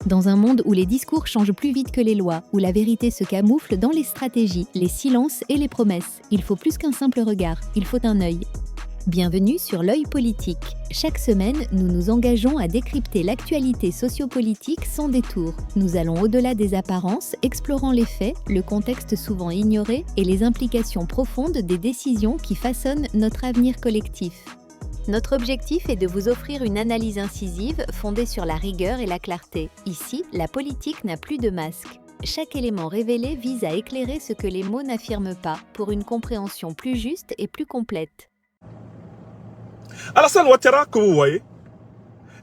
Dans un monde où les discours changent plus vite que les lois, où la vérité se camoufle dans les stratégies, les silences et les promesses, il faut plus qu'un simple regard, il faut un œil. Bienvenue sur l'œil politique. Chaque semaine, nous nous engageons à décrypter l'actualité sociopolitique sans détour. Nous allons au-delà des apparences, explorant les faits, le contexte souvent ignoré et les implications profondes des décisions qui façonnent notre avenir collectif. Notre objectif est de vous offrir une analyse incisive fondée sur la rigueur et la clarté. Ici, la politique n'a plus de masque. Chaque élément révélé vise à éclairer ce que les mots n'affirment pas, pour une compréhension plus juste et plus complète. Alassane Ouattara, que vous voyez,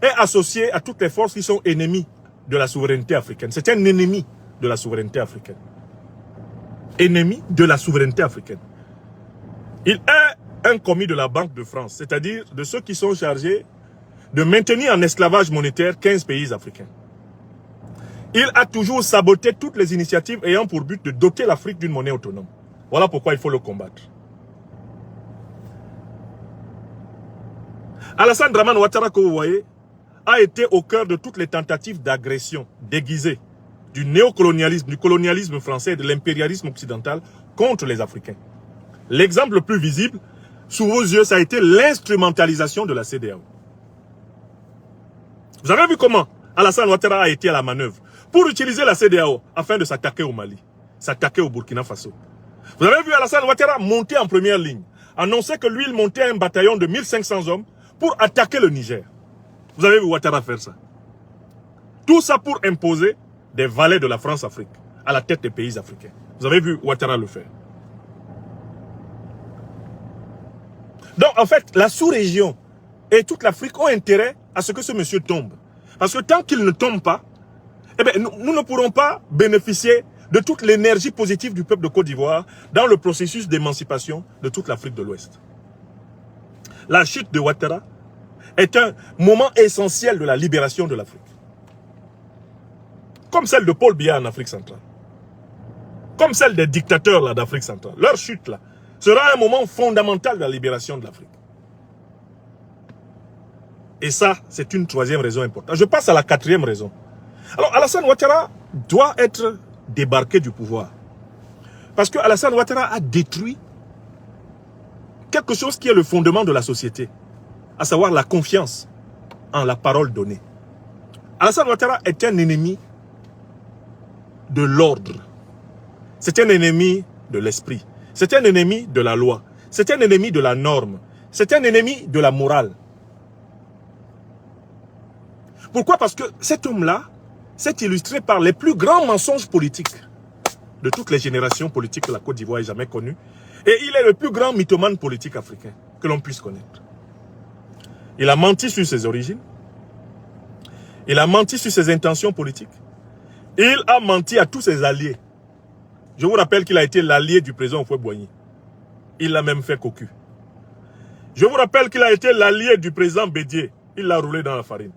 est associé à toutes les forces qui sont ennemies de la souveraineté africaine. C'est un ennemi de la souveraineté africaine. Ennemi de la souveraineté africaine. Il est un commis de la Banque de France, c'est-à-dire de ceux qui sont chargés de maintenir en esclavage monétaire 15 pays africains. Il a toujours saboté toutes les initiatives ayant pour but de doter l'Afrique d'une monnaie autonome. Voilà pourquoi il faut le combattre. Alassane Dramane Ouattara, que vous voyez, a été au cœur de toutes les tentatives d'agression déguisée du néocolonialisme, du colonialisme français et de l'impérialisme occidental contre les Africains. L'exemple le plus visible, sous vos yeux, ça a été l'instrumentalisation de la CEDEAO. Vous avez vu comment Alassane Ouattara a été à la manœuvre pour utiliser la CEDEAO afin de s'attaquer au Mali, s'attaquer au Burkina Faso. Vous avez vu Alassane Ouattara monter en première ligne, annoncer que lui, il montait un bataillon de 1500 hommes pour attaquer le Niger. Vous avez vu Ouattara faire ça. Tout ça pour imposer des valets de la France-Afrique à la tête des pays africains. Vous avez vu Ouattara le faire. Donc en fait, la sous-région et toute l'Afrique ont intérêt à ce que ce monsieur tombe. Parce que tant qu'il ne tombe pas, eh bien, nous ne pourrons pas bénéficier de toute l'énergie positive du peuple de Côte d'Ivoire dans le processus d'émancipation de toute l'Afrique de l'Ouest. La chute de Ouattara est un moment essentiel de la libération de l'Afrique. Comme celle de Paul Biya en Afrique centrale. Comme celle des dictateurs d'Afrique centrale. Leur chute là sera un moment fondamental de la libération de l'Afrique. Et ça, c'est une troisième raison importante. Je passe à la quatrième raison. Alors, Alassane Ouattara doit être débarqué du pouvoir. Parce que Alassane Ouattara a détruit quelque chose qui est le fondement de la société, à savoir la confiance en la parole donnée. Alassane Ouattara est un ennemi de l'ordre. C'est un ennemi de l'esprit. C'est un ennemi de la loi. C'est un ennemi de la norme. C'est un ennemi de la morale. Pourquoi? Parce que cet homme-là s'est illustré par les plus grands mensonges politiques de toutes les générations politiques que la Côte d'Ivoire ait jamais connues. Et il est le plus grand mythomane politique africain que l'on puisse connaître. Il a menti sur ses origines. Il a menti sur ses intentions politiques. Il a menti à tous ses alliés. Je vous rappelle qu'il a été l'allié du président Houphouët-Boigny. Il l'a même fait cocu. Je vous rappelle qu'il a été l'allié du président Bédié. Il l'a roulé dans la farine.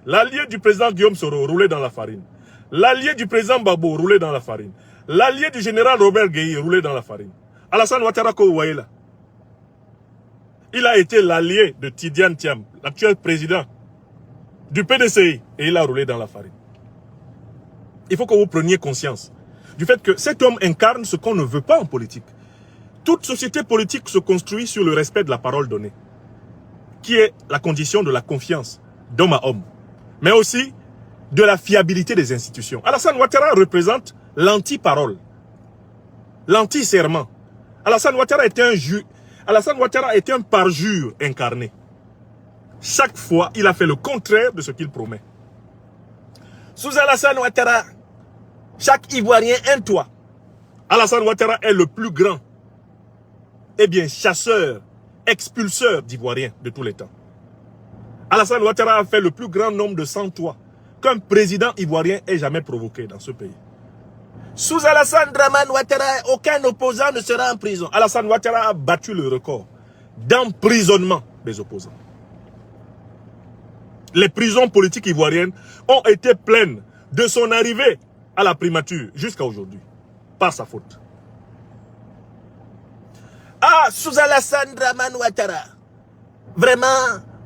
L'allié du président Guillaume Soro, roulé dans la farine. L'allié du président Babo, roulé dans la farine. L'allié du général Robert Gueye, roulé dans la farine. Alassane Ouattara, que vous voyez là, il a été l'allié de Tidiane Thiam, l'actuel président du PDCI, et il a roulé dans la farine. Il faut que vous preniez conscience du fait que cet homme incarne ce qu'on ne veut pas en politique. Toute société politique se construit sur le respect de la parole donnée, qui est la condition de la confiance d'homme à homme, mais aussi de la fiabilité des institutions. Alassane Ouattara représente l'anti-parole, l'anti-serment. Alassane Ouattara est un parjure incarné. Chaque fois, il a fait le contraire de ce qu'il promet. Sous Alassane Ouattara, chaque Ivoirien un toit. Alassane Ouattara est le plus grand, chasseur, expulseur d'Ivoiriens de tous les temps. Alassane Ouattara a fait le plus grand nombre de 100 toits qu'un président ivoirien ait jamais provoqué dans ce pays. Sous Alassane Dramane Ouattara, aucun opposant ne sera en prison. Alassane Ouattara a battu le record d'emprisonnement des opposants. Les prisons politiques ivoiriennes ont été pleines de son arrivée à la primature jusqu'à aujourd'hui. Par sa faute. Sous Alassane Dramane Ouattara, vraiment,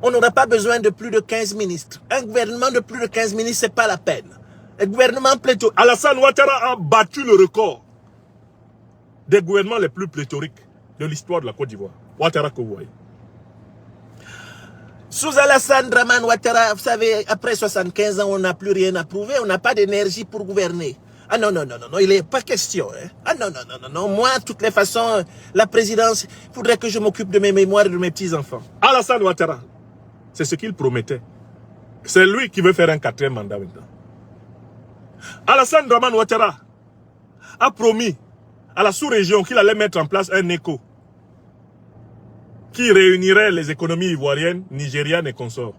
on n'aura pas besoin de plus de 15 ministres. Un gouvernement de plus de 15 ministres, ce n'est pas la peine. Un gouvernement pléthorique. Alassane Ouattara a battu le record des gouvernements les plus pléthoriques de l'histoire de la Côte d'Ivoire. Ouattara que vous voyez. Sous Alassane Draman Ouattara, vous savez, après 75 ans, on n'a plus rien à prouver, on n'a pas d'énergie pour gouverner. Ah non, non, non, non, non, il n'est pas question. Hein. Ah non, non, non, non, non, moi, de toutes les façons, la présidence, il faudrait que je m'occupe de mes mémoires et de mes petits-enfants. Alassane Ouattara, c'est ce qu'il promettait. C'est lui qui veut faire un 4e mandat maintenant. Alassane Draman Ouattara a promis à la sous-région qu'il allait mettre en place un écho qui réunirait les économies ivoiriennes, nigérianes et consorts.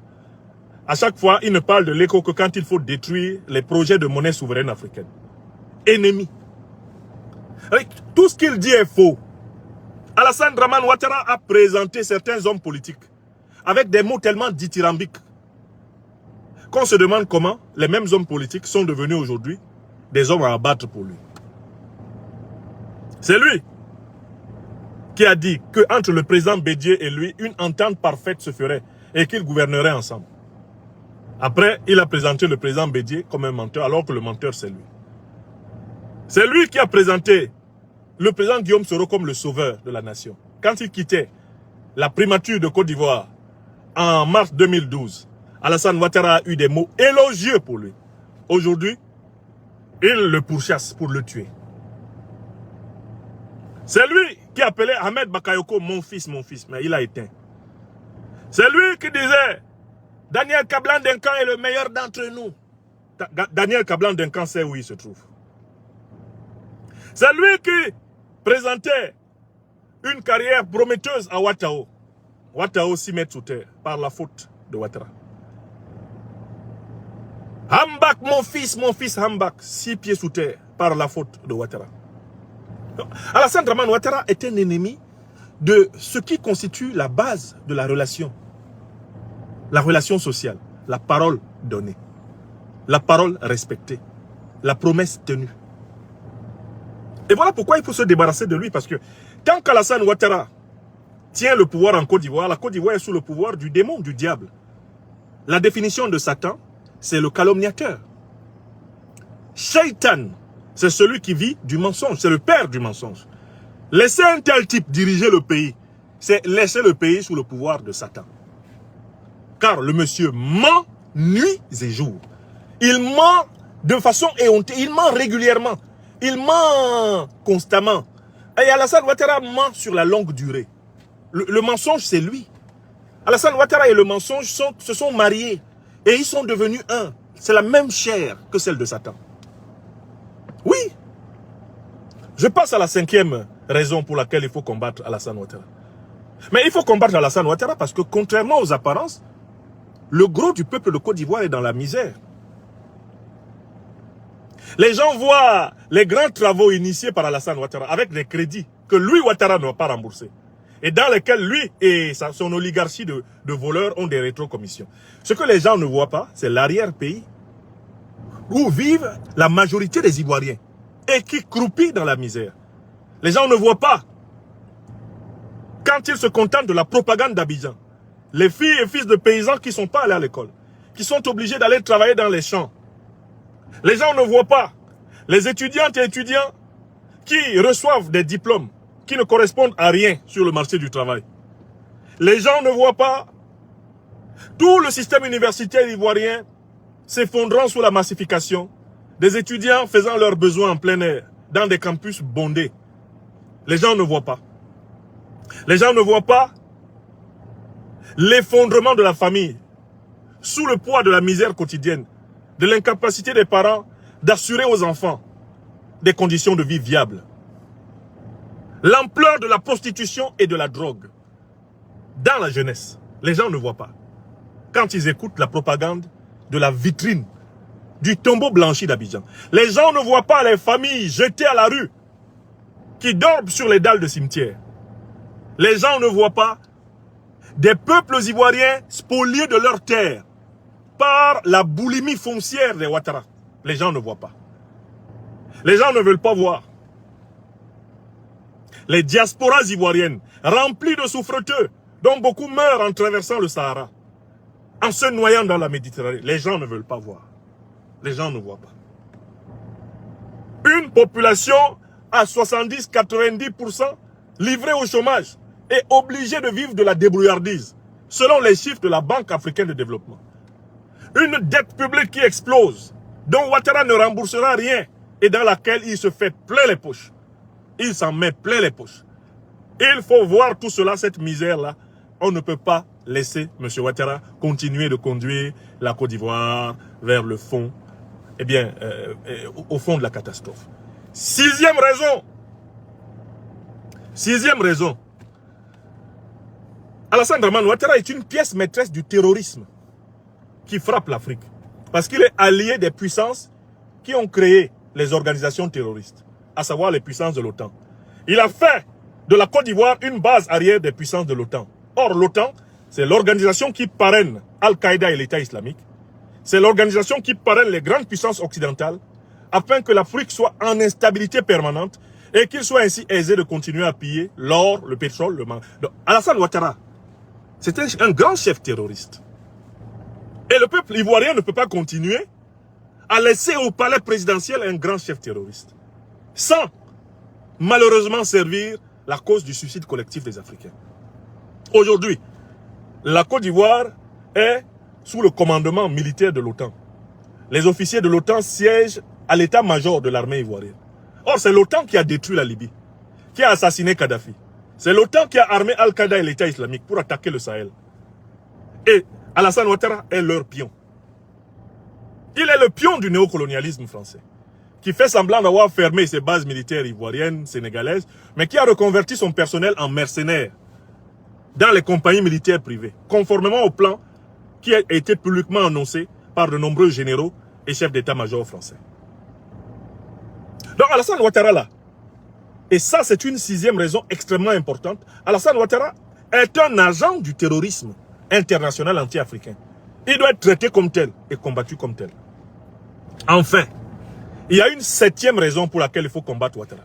À chaque fois, il ne parle de l'écho que quand il faut détruire les projets de monnaie souveraine africaine. Ennemi. Tout ce qu'il dit est faux. Alassane Draman Ouattara a présenté certains hommes politiques avec des mots tellement dithyrambiques qu'on se demande comment les mêmes hommes politiques sont devenus aujourd'hui des hommes à abattre pour lui. C'est lui qui a dit qu'entre le président Bédié et lui, une entente parfaite se ferait et qu'ils gouverneraient ensemble. Après, il a présenté le président Bédié comme un menteur, alors que le menteur, c'est lui. C'est lui qui a présenté le président Guillaume Soro comme le sauveur de la nation. Quand il quittait la primature de Côte d'Ivoire en mars 2012, Alassane Ouattara a eu des mots élogieux pour lui. Aujourd'hui, il le pourchasse pour le tuer. C'est lui qui appelait Ahmed Bakayoko mon fils, mais il a éteint. C'est lui qui disait Daniel Kablan-Denkan est le meilleur d'entre nous. Daniel Kablan-Denkan sait où il se trouve. C'est lui qui présentait une carrière prometteuse à Ouattao. Ouattao s'y met sous terre par la faute de Ouattara. Hambak, mon fils Hambak, 6 pieds sous terre par la faute de Ouattara. Alassane Draman Ouattara est un ennemi de ce qui constitue la base de la relation sociale, la parole donnée, la parole respectée, la promesse tenue. Et voilà pourquoi il faut se débarrasser de lui, parce que tant qu'Alassane Ouattara tient le pouvoir en Côte d'Ivoire, la Côte d'Ivoire est sous le pouvoir du démon, du diable. La définition de Satan, c'est le calomniateur. Shaitan, c'est celui qui vit du mensonge, c'est le père du mensonge. Laisser un tel type diriger le pays, c'est laisser le pays sous le pouvoir de Satan. Car le monsieur ment nuit et jour. Il ment de façon éhontée, il ment régulièrement, il ment constamment. Et Alassane Ouattara ment sur la longue durée. Le mensonge, c'est lui. Alassane Ouattara et le mensonge se sont mariés et ils sont devenus un. C'est la même chair que celle de Satan. Oui. Je passe à la 5e raison pour laquelle il faut combattre Alassane Ouattara. Mais il faut combattre Alassane Ouattara parce que contrairement aux apparences, le gros du peuple de Côte d'Ivoire est dans la misère. Les gens voient les grands travaux initiés par Alassane Ouattara avec des crédits que lui, Ouattara, n'a pas remboursés. Et dans lesquels lui et son oligarchie de voleurs ont des rétrocommissions. Ce que les gens ne voient pas, c'est l'arrière-pays où vivent la majorité des Ivoiriens et qui croupit dans la misère. Les gens ne voient pas. Quand ils se contentent de la propagande d'Abidjan, les filles et fils de paysans qui ne sont pas allés à l'école, qui sont obligés d'aller travailler dans les champs. Les gens ne voient pas les étudiantes et étudiants qui reçoivent des diplômes qui ne correspondent à rien sur le marché du travail. Les gens ne voient pas tout le système universitaire ivoirien s'effondrant sous la massification, des étudiants faisant leurs besoins en plein air, dans des campus bondés. Les gens ne voient pas. Les gens ne voient pas l'effondrement de la famille, sous le poids de la misère quotidienne, de l'incapacité des parents d'assurer aux enfants des conditions de vie viables. L'ampleur de la prostitution et de la drogue dans la jeunesse, les gens ne voient pas. Quand ils écoutent la propagande de la vitrine du tombeau blanchi d'Abidjan, les gens ne voient pas les familles jetées à la rue qui dorment sur les dalles de cimetière. Les gens ne voient pas des peuples ivoiriens spoliés de leurs terres par la boulimie foncière des Ouattara. Les gens ne voient pas. Les gens ne veulent pas voir les diasporas ivoiriennes remplies de souffreteux dont beaucoup meurent en traversant le Sahara, en se noyant dans la Méditerranée. Les gens ne veulent pas voir. Les gens ne voient pas. Une population à 70-90% livrée au chômage et obligée de vivre de la débrouillardise, selon les chiffres de la Banque africaine de développement. Une dette publique qui explose, dont Ouattara ne remboursera rien et dans laquelle il se fait plein les poches. Il s'en met plein les poches. Il faut voir tout cela, cette misère-là. On ne peut pas laisser M. Ouattara continuer de conduire la Côte d'Ivoire vers le fond, eh bien, au fond de la catastrophe. Sixième raison. Alassane Dramane Ouattara est une pièce maîtresse du terrorisme qui frappe l'Afrique. Parce qu'il est allié des puissances qui ont créé les organisations terroristes, à savoir les puissances de l'OTAN. Il a fait de la Côte d'Ivoire une base arrière des puissances de l'OTAN. Or, l'OTAN, c'est l'organisation qui parraine Al-Qaïda et l'État islamique. C'est l'organisation qui parraine les grandes puissances occidentales afin que l'Afrique soit en instabilité permanente et qu'il soit ainsi aisé de continuer à piller l'or, le pétrole, le mangue. Alassane Ouattara, c'était un grand chef terroriste. Et le peuple ivoirien ne peut pas continuer à laisser au palais présidentiel un grand chef terroriste, sans malheureusement servir la cause du suicide collectif des Africains. Aujourd'hui, la Côte d'Ivoire est sous le commandement militaire de l'OTAN. Les officiers de l'OTAN siègent à l'état-major de l'armée ivoirienne. Or, c'est l'OTAN qui a détruit la Libye, qui a assassiné Kadhafi. C'est l'OTAN qui a armé Al-Qaïda et l'État islamique pour attaquer le Sahel. Et Alassane Ouattara est leur pion. Il est le pion du néocolonialisme français, qui fait semblant d'avoir fermé ses bases militaires ivoiriennes, sénégalaises, mais qui a reconverti son personnel en mercenaires dans les compagnies militaires privées, conformément au plan qui a été publiquement annoncé par de nombreux généraux et chefs d'état-major français. Donc Alassane Ouattara là, et ça c'est une sixième raison extrêmement importante, Alassane Ouattara est un agent du terrorisme international anti-africain. Il doit être traité comme tel et combattu comme tel. Enfin, il y a une septième raison pour laquelle il faut combattre Ouattara.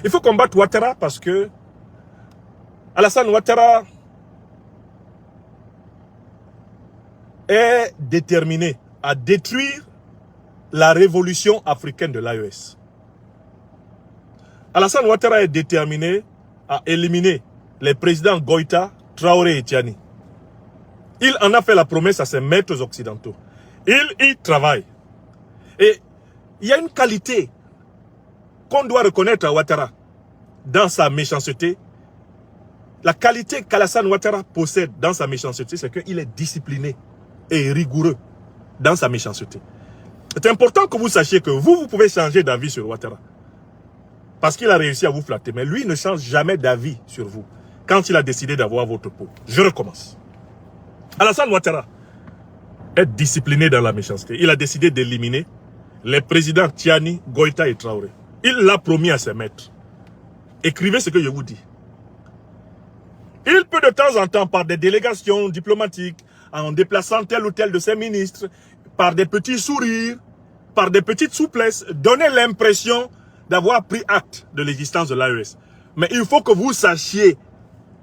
Il faut combattre Ouattara parce que Alassane Ouattara est déterminé à détruire la révolution africaine de l'AES. Alassane Ouattara est déterminé à éliminer les présidents Goïta, Traoré et Tiani. Il en a fait la promesse à ses maîtres occidentaux. Il y travaille. Et il y a une qualité qu'on doit reconnaître à Ouattara dans sa méchanceté. La qualité qu'Alassane Ouattara possède dans sa méchanceté, c'est qu'il est discipliné et rigoureux dans sa méchanceté. C'est important que vous sachiez que vous pouvez changer d'avis sur Ouattara. Parce qu'il a réussi à vous flatter. Mais lui ne change jamais d'avis sur vous quand il a décidé d'avoir votre peau. Je recommence. Alassane Ouattara est discipliné dans la méchanceté. Il a décidé d'éliminer les présidents Tiani, Goïta et Traoré. Il l'a promis à ses maîtres. Écrivez ce que je vous dis. Il peut de temps en temps, par des délégations diplomatiques, en déplaçant tel ou tel de ses ministres, par des petits sourires, par des petites souplesses, donner l'impression d'avoir pris acte de l'existence de l'AES. Mais il faut que vous sachiez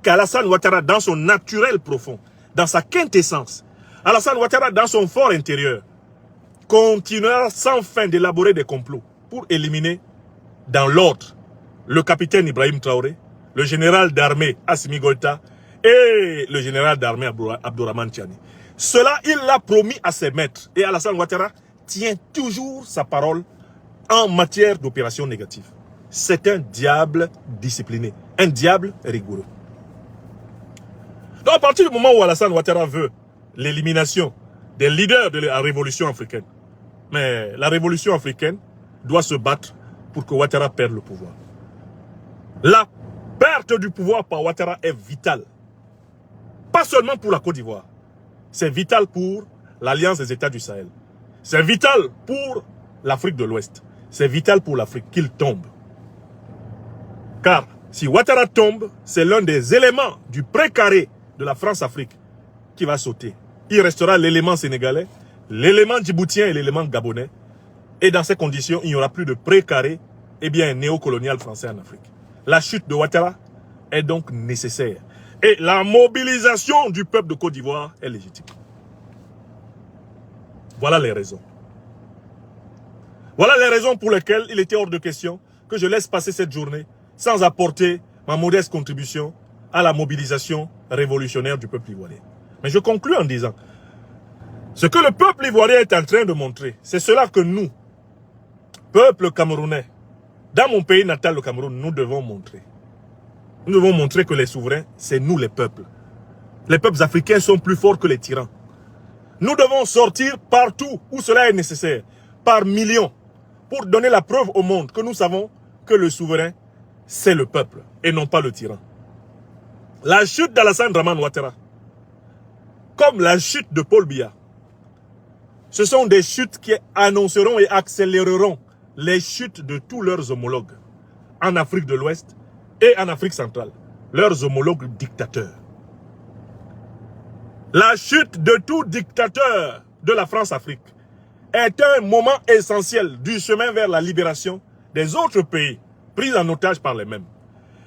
qu'Alassane Ouattara, dans son naturel profond, dans sa quintessence, Alassane Ouattara, dans son fort intérieur, continuera sans fin d'élaborer des complots pour éliminer, dans l'ordre, le capitaine Ibrahim Traoré, le général d'armée Assimi Goïta et le général d'armée Abdourahmane Tiani. Cela, il l'a promis à ses maîtres. Et Alassane Ouattara tient toujours sa parole en matière d'opérations négatives. C'est un diable discipliné, un diable rigoureux. Donc à partir du moment où Alassane Ouattara veut l'élimination des leaders de la révolution africaine, mais la révolution africaine doit se battre pour que Ouattara perde le pouvoir. La perte du pouvoir par Ouattara est vitale. Pas seulement pour la Côte d'Ivoire. C'est vital pour l'Alliance des États du Sahel. C'est vital pour l'Afrique de l'Ouest. C'est vital pour l'Afrique qu'il tombe. Car si Ouattara tombe, c'est l'un des éléments du précaré de la France-Afrique qui va sauter. Il restera l'élément sénégalais, l'élément djiboutien et l'élément gabonais. Et dans ces conditions, il n'y aura plus de précaré, eh bien, néocolonial français en Afrique. La chute de Ouattara est donc nécessaire. Et la mobilisation du peuple de Côte d'Ivoire est légitime. Voilà les raisons. Voilà les raisons pour lesquelles il était hors de question que je laisse passer cette journée sans apporter ma modeste contribution à la mobilisation révolutionnaire du peuple ivoirien. Mais je conclus en disant, ce que le peuple ivoirien est en train de montrer, c'est cela que nous, peuple camerounais, dans mon pays natal, le Cameroun, nous devons montrer. Nous devons montrer que les souverains, c'est nous les peuples. Les peuples africains sont plus forts que les tyrans. Nous devons sortir partout où cela est nécessaire, par millions, pour donner la preuve au monde que nous savons que le souverain, c'est le peuple et non pas le tyran. La chute d'Alassane Dramane Ouattara, comme la chute de Paul Biya, ce sont des chutes qui annonceront et accéléreront les chutes de tous leurs homologues en Afrique de l'Ouest et en Afrique centrale, leurs homologues dictateurs. La chute de tout dictateur de la France-Afrique est un moment essentiel du chemin vers la libération des autres pays pris en otage par les mêmes.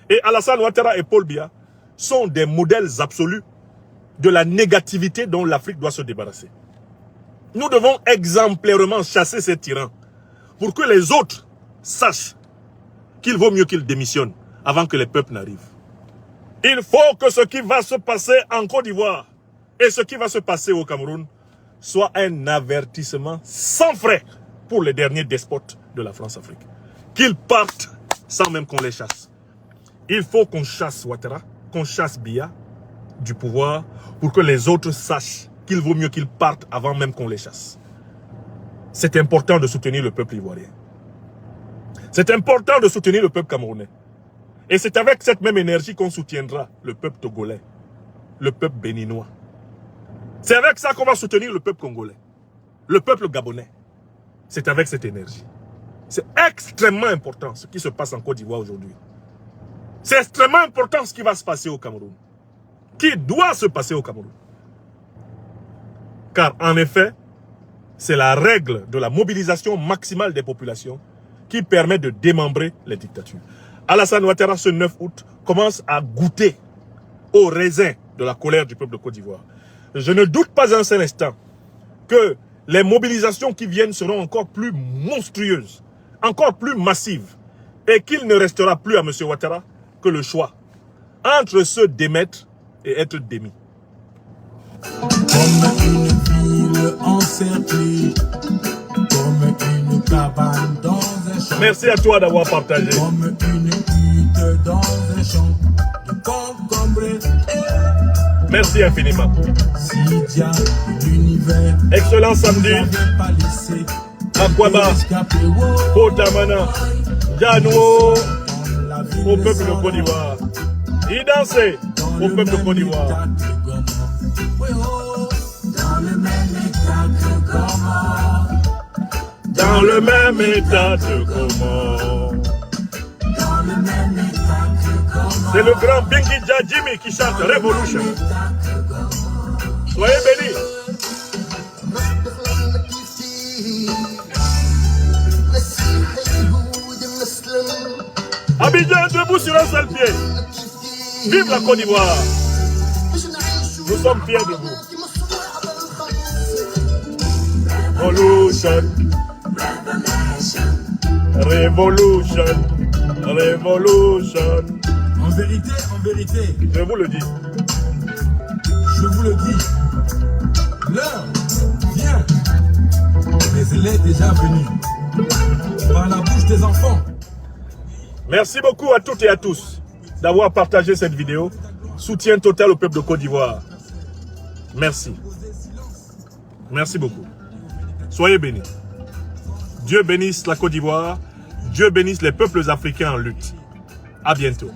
Et Alassane Ouattara et Paul Biya sont des modèles absolus de la négativité dont l'Afrique doit se débarrasser. Nous devons exemplairement chasser ces tyrans pour que les autres sachent qu'il vaut mieux qu'ils démissionnent avant que les peuples n'arrivent. Il faut que ce qui va se passer en Côte d'Ivoire et ce qui va se passer au Cameroun soit un avertissement sans frais pour les derniers despotes de la France-Afrique. Qu'ils partent sans même qu'on les chasse. Il faut qu'on chasse Ouattara, qu'on chasse Biya du pouvoir pour que les autres sachent qu'il vaut mieux qu'ils partent avant même qu'on les chasse. C'est important de soutenir le peuple ivoirien. C'est important de soutenir le peuple camerounais. Et c'est avec cette même énergie qu'on soutiendra le peuple togolais, le peuple béninois. C'est avec ça qu'on va soutenir le peuple congolais, le peuple gabonais. C'est avec cette énergie. C'est extrêmement important ce qui se passe en Côte d'Ivoire aujourd'hui. C'est extrêmement important ce qui va se passer au Cameroun. Qui doit se passer au Cameroun. Car en effet, c'est la règle de la mobilisation maximale des populations qui permet de démembrer les dictatures. Alassane Ouattara, ce 9 août, commence à goûter au raisin de la colère du peuple de Côte d'Ivoire. Je ne doute pas un seul instant que les mobilisations qui viennent seront encore plus monstrueuses, encore plus massives, et qu'il ne restera plus à M. Ouattara que le choix entre se démettre et être démis. Comme une ville encerclée, comme une cabane dans un champ. Merci à toi d'avoir partagé. Comme une hutte dans un champ de concombre. Merci infiniment. Sidia, l'univers. Excellent samedi. Akwaba, Potamana, Janouo, au peuple de Côte d'Ivoire. Y danser au peuple de Côte d'Ivoire. Dans le même état que Goma. C'est le grand Bingi Jimmy qui chante Revolution. Soyez bénis. Abidjan debout sur un seul pied. Vive la Côte d'Ivoire. Nous sommes fiers de vous. Revolution. Revolution. Revolution. En vérité, je vous le dis. Je vous le dis. L'heure vient. Mais elle est déjà venue. Par la bouche des enfants. Merci beaucoup à toutes et à tous d'avoir partagé cette vidéo. Soutien total au peuple de Côte d'Ivoire. Merci. Merci beaucoup. Soyez bénis. Dieu bénisse la Côte d'Ivoire. Dieu bénisse les peuples africains en lutte. À bientôt.